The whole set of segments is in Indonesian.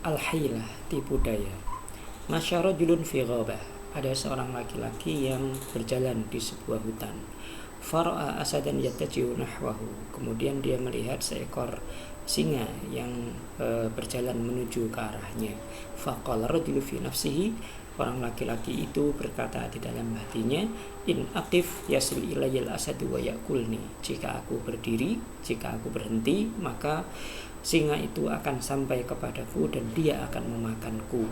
Al-hilah, tipu daya. Masya rajulun fi ghabah. Ada seorang laki-laki yang berjalan di sebuah hutan. Fara'a asadan yattaji'u nahwahu. Kemudian dia melihat seekor singa yang berjalan menuju ke arahnya. Faqala rajulu fi nafsihi. Orang laki-laki itu berkata di dalam hatinya, in aqif yasil ilayal asadu wa yakulni. Jika aku berdiri, jika aku berhenti, maka singa itu akan sampai kepadaku dan dia akan memakanku.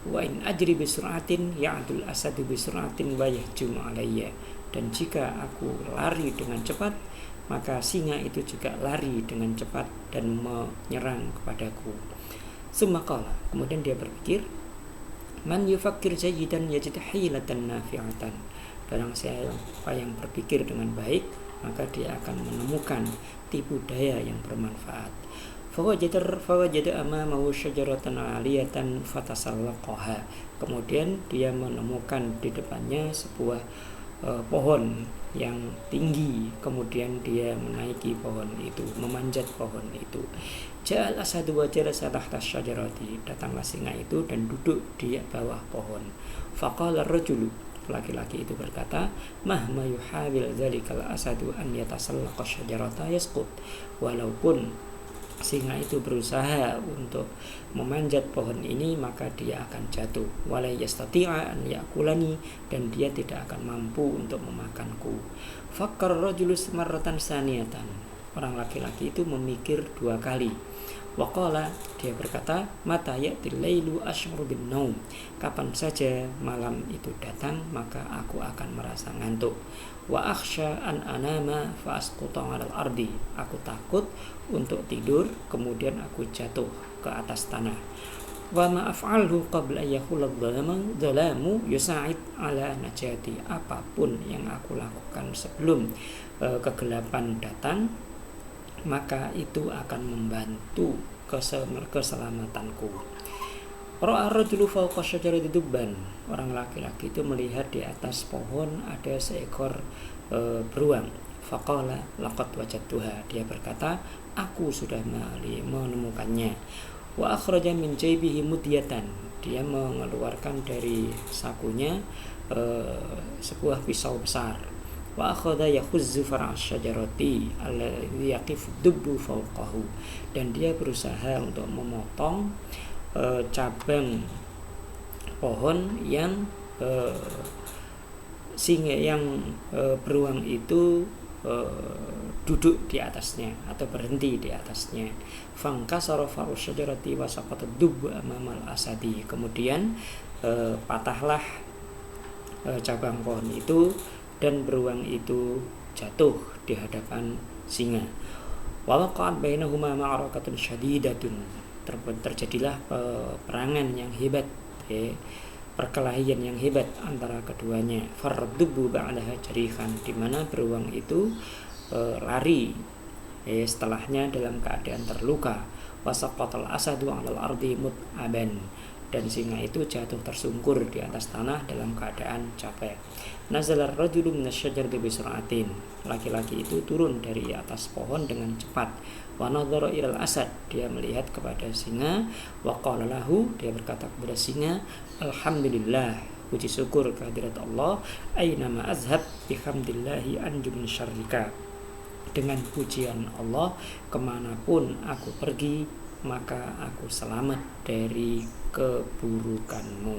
Wa in ajri bisur'atin ya'dul asadu bisur'atin wa yahjum alayya. Dan jika aku lari dengan cepat, maka singa itu juga lari dengan cepat dan menyerang kepadaku. Sumakala, kemudian dia berpikir, man yufakkir jayyidan yajid hilatan nafi'atan. Barang siapa yang berpikir dengan baik, maka dia akan menemukan tipu daya yang bermanfaat. Fawajada amamahu syajaratan 'aliyatan fatasallaqaha. Kemudian dia menemukan di depannya sebuah pohon yang tinggi, kemudian dia menaiki pohon itu, memanjat pohon itu. Ja'al asadu wa jalasa tahta syajarati. Datanglah singa itu dan duduk di bawah pohon. Faqala ar-rajulu, laki-laki itu berkata, mahma yuhawil dzalikal asadu an yatasallaqa syajarata yasqut. Walaupun singa itu berusaha untuk memanjat pohon ini, maka dia akan jatuh. Wala yastati'a an yakulani, dan dia tidak akan mampu untuk memakanku. Fakkar rajulu marratan saniyatan. Orang laki-laki itu memikir 2 kali. Waqala, dia berkata, mata ya'til lailu asy'uru bin naum. Kapan saja malam itu datang, maka aku akan merasa ngantuk. Wa akhsha an anama fa asquta 'alal ardi. Aku takut untuk tidur, kemudian aku jatuh ke atas tanah. Wa ma af'alhu qabla yahul dhalamu yusa'id 'ala najati. Apapun yang aku lakukan sebelum kegelapan datang, maka itu akan membantu keselamatanku. Ra'a ar-rajulu fawqa syajarati dubban. Orang laki-laki itu melihat di atas pohon ada seekor beruang. Faqala laqad wajadtuha. Dia berkata, aku sudah menemukannya. Wa akhraja min jaybihi mudyatan. Dia mengeluarkan dari sakunya sebuah pisau besar. Wa akhadha yakhuzzu far'a syajarati alladhi yaqif dubbu fawqahu. Dan dia berusaha untuk memotong cabang pohon yang beruang itu duduk di atasnya atau berhenti di atasnya. Fankasara far'u syajarati wa saqata dubbu amamal asadi. Kemudian patahlah cabang pohon itu dan beruang itu jatuh di hadapan singa. Wa waqa'at bainahuma ma'arakatun syadidatun. Terjadilah peperangan yang hebat, perkelahian yang hebat antara keduanya. Fardubu ba'daha jarihan, di mana beruang itu lari setelahnya dalam keadaan terluka. Wasaqatal asadu 'alal ardi mut'aban. Dan singa itu jatuh tersungkur di atas tanah dalam keadaan capek. Nazalar rajulu minasyajarati bisur'atin. Laki-laki itu turun dari atas pohon dengan cepat. Wa nadhara ilal asad. Dia melihat kepada singa. Wa qala lahu. Dia berkata kepada singa, alhamdulillah, puji syukur kehadirat Allah. Aynama azhab bihamdillahi anju min syarrika. Dengan pujian Allah, kemanapun aku pergi, maka aku selamat dari keburukanmu.